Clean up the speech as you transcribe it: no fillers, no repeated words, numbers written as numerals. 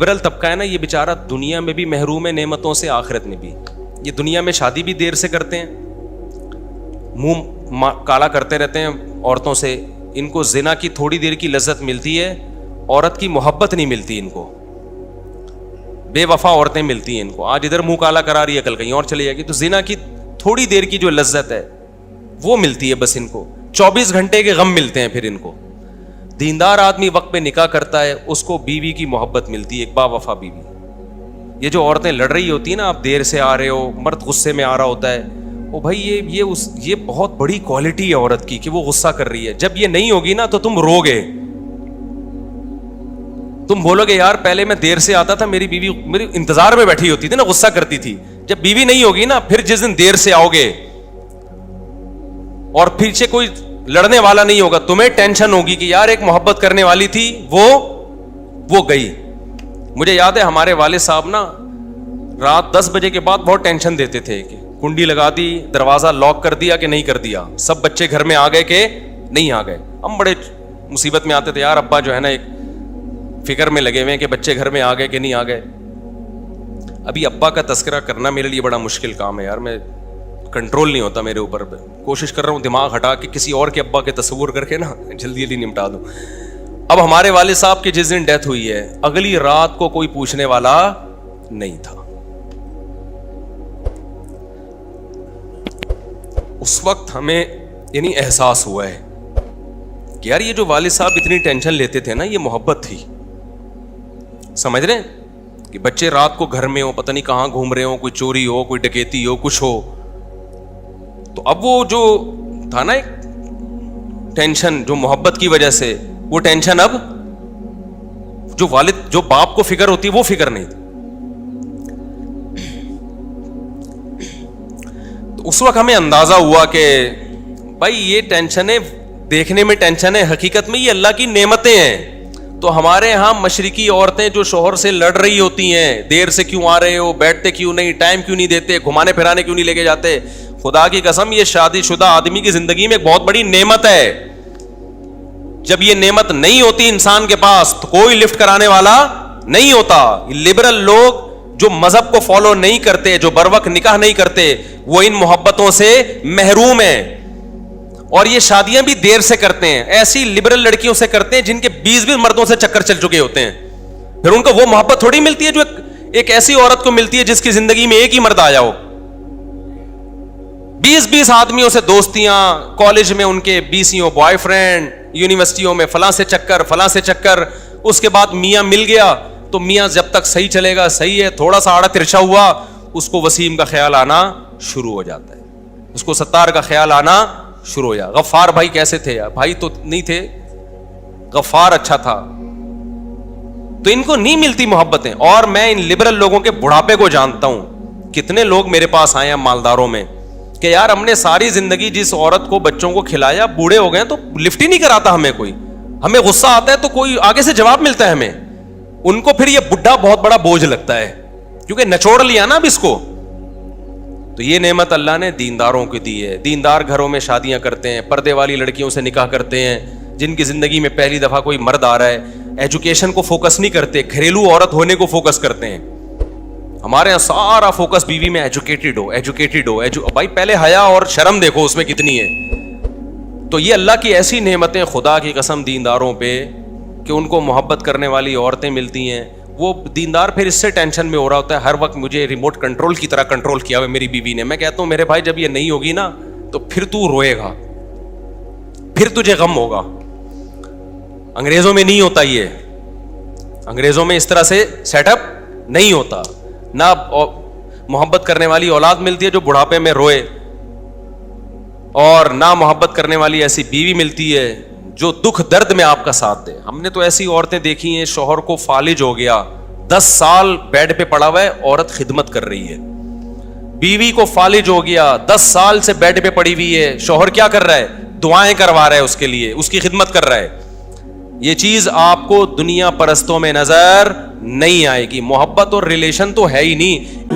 Liberal طبقہ ہے نا, یہ بیچارہ دنیا میں بھی محروم ہے نعمتوں سے, آخرت میں بھی. یہ دنیا میں شادی بھی دیر سے کرتے ہیں, منہ کالا کرتے رہتے ہیں عورتوں سے. ان کو زنا کی تھوڑی دیر کی لذت ملتی ہے, عورت کی محبت نہیں ملتی ان کو. بے وفا عورتیں ملتی ہیں ان کو, آج ادھر منہ کالا کرا رہی ہے, کل کہیں اور چلی جائے گی. تو زنا کی تھوڑی دیر کی جو لذت ہے وہ ملتی ہے بس ان کو. 24 گھنٹے کے غم ملتے ہیں پھر ان کو. دیندار آدمی وقت پہ نکاح کرتا ہے, اس کو بیوی کی محبت ملتی ہے, ایک با وفا بیوی. یہ جو عورتیں لڑ رہی ہوتی ہیں نا, آپ دیر سے آ رہے ہو, مرد غصے میں آ رہا ہوتا ہے, او بھائی یہ بہت بڑی کوالٹی ہے عورت کی کہ وہ غصہ کر رہی ہے. جب یہ نہیں ہوگی نا تو تم رو گے, تم بولو گے یار پہلے میں دیر سے آتا تھا, میری بیوی میری انتظار میں بیٹھی ہوتی تھی نا, غصہ کرتی تھی. جب بیوی نہیں ہوگی نا, پھر جس دن دیر سے آؤ گے اور پیچھے کوئی لڑنے والا نہیں ہوگا, تمہیں ٹینشن ہوگی کہ یار ایک محبت کرنے والی تھی وہ گئی. مجھے یاد ہے ہمارے والد صاحب نا رات 10 بجے کے بعد بہت ٹینشن دیتے تھے کہ کنڈی لگا دی, دروازہ لاک کر دیا کہ نہیں کر دیا, سب بچے گھر میں آ گئے کہ نہیں آ گئے. ہم بڑے مصیبت میں آتے تھے, یار ابا جو ہے نا ایک فکر میں لگے ہوئے ہیں کہ بچے گھر میں آ گئے کہ نہیں آ گئے. ابھی ابا کا تذکرہ کرنا میرے لیے بڑا مشکل کام ہے یار, میں کنٹرول نہیں ہوتا میرے اوپر. کوشش کر رہا ہوں دماغ ہٹا کے کسی اور کے ابا کے تصور کر کے نا جلدی جلدی نمٹا دوں. اب ہمارے والد صاحب کی جس دن ڈیتھ ہوئی ہے, اگلی رات کو کوئی پوچھنے والا نہیں تھا. اس وقت ہمیں یعنی احساس ہوا ہے کہ یار یہ جو والد صاحب اتنی ٹینشن لیتے تھے نا, یہ محبت تھی. سمجھ رہے ہیں کہ بچے رات کو گھر میں ہو, پتہ نہیں کہاں گھوم رہے ہو, کوئی چوری ہو, کوئی ڈکیتی ہو, کچھ ہو. تو اب وہ جو تھا نا ایک ٹینشن جو محبت کی وجہ سے, وہ ٹینشن اب جو والد جو باپ کو فکر ہوتی ہے وہ فکر نہیں تھی. تو اس وقت ہمیں اندازہ ہوا کہ بھائی یہ ٹینشن ہے, دیکھنے میں ٹینشن ہے, حقیقت میں یہ اللہ کی نعمتیں ہیں. تو ہمارے یہاں مشرقی عورتیں جو شوہر سے لڑ رہی ہوتی ہیں, دیر سے کیوں آ رہے ہو, بیٹھتے کیوں نہیں, ٹائم کیوں نہیں دیتے, گھمانے پھرانے کیوں نہیں لے کے جاتے, خدا کی قسم یہ شادی شدہ آدمی کی زندگی میں ایک بہت بڑی نعمت ہے. جب یہ نعمت نہیں ہوتی انسان کے پاس تو کوئی لفٹ کرانے والا نہیں ہوتا. لبرل لوگ جو مذہب کو فالو نہیں کرتے, جو بروقت نکاح نہیں کرتے, وہ ان محبتوں سے محروم ہیں. اور یہ شادیاں بھی دیر سے کرتے ہیں, ایسی لبرل لڑکیوں سے کرتے ہیں جن کے 20 مردوں سے چکر چل چکے ہوتے ہیں. پھر ان کو وہ محبت تھوڑی ملتی ہے جو ایک ایسی عورت کو ملتی ہے جس کی زندگی میں ایک ہی مرد آیا ہو. 20 آدمیوں سے دوستیاں, کالج میں ان کے 20 بوائے فرینڈ, یونیورسٹیوں میں فلاں سے چکر, اس کے بعد میاں مل گیا تو میاں جب تک صحیح چلے گا صحیح ہے, تھوڑا سا آڑا ترچھا ہوا اس کو وسیم کا خیال آنا شروع ہو جاتا ہے, اس کو ستار کا خیال آنا شروع ہو جاتا. غفار بھائی کیسے تھے, بھائی تو نہیں تھے, غفار اچھا تھا. تو ان کو نہیں ملتی محبتیں. اور میں ان لبرل لوگوں کے بڑھاپے کو جانتا ہوں. کتنے لوگ میرے پاس آئے ہیں مالداروں میں کہ یار ہم نے ساری زندگی جس عورت کو بچوں کو کھلایا, بوڑھے ہو گئے تو لفٹ ہی نہیں کراتا ہمیں کوئی, ہمیں غصہ آتا ہے تو کوئی آگے سے جواب ملتا ہے ہمیں. ان کو پھر یہ بڈھا بہت بڑا بوجھ لگتا ہے کیونکہ نچوڑ لیا نا اب اس کو. تو یہ نعمت اللہ نے دینداروں کو دی ہے. دیندار گھروں میں شادیاں کرتے ہیں, پردے والی لڑکیوں سے نکاح کرتے ہیں, جن کی زندگی میں پہلی دفعہ کوئی مرد آ رہا ہے. ایجوکیشن کو فوکس نہیں کرتے, گھریلو عورت ہونے کو فوکس کرتے ہیں. ہمارے یہاں سارا فوکس بیوی میں ایجوکیٹڈ ہو. بھائی پہلے حیا اور شرم دیکھو اس میں کتنی ہے. تو یہ اللہ کی ایسی نعمتیں خدا کی قسم دینداروں پہ کہ ان کو محبت کرنے والی عورتیں ملتی ہیں. وہ دیندار پھر اس سے ٹینشن میں ہو رہا ہوتا ہے ہر وقت, مجھے ریموٹ کنٹرول کی طرح کنٹرول کیا ہوا میری بیوی نے. میں کہتا ہوں میرے بھائی جب یہ نہیں ہوگی نا تو پھر تو روئے گا, پھر تجھے غم ہوگا. انگریزوں میں نہیں ہوتا, یہ انگریزوں میں اس طرح سے سیٹ اپ نہیں ہوتا. نہ محبت کرنے والی اولاد ملتی ہے جو بڑھاپے میں روئے, اور نہ محبت کرنے والی ایسی بیوی ملتی ہے جو دکھ درد میں آپ کا ساتھ دے. ہم نے تو ایسی عورتیں دیکھی ہیں, شوہر کو فالج ہو گیا, 10 سال بیڈ پہ پڑا ہوا ہے, عورت خدمت کر رہی ہے. بیوی کو فالج ہو گیا, 10 سال سے بیڈ پہ پڑی ہوئی ہے, شوہر کیا کر رہا ہے, دعائیں کروا رہا ہے اس کے لیے, اس کی خدمت کر رہا ہے. یہ چیز آپ کو دنیا پرستوں میں نظر نہیں آئے گی. محبت اور ریلیشن تو ہے ہی نہیں.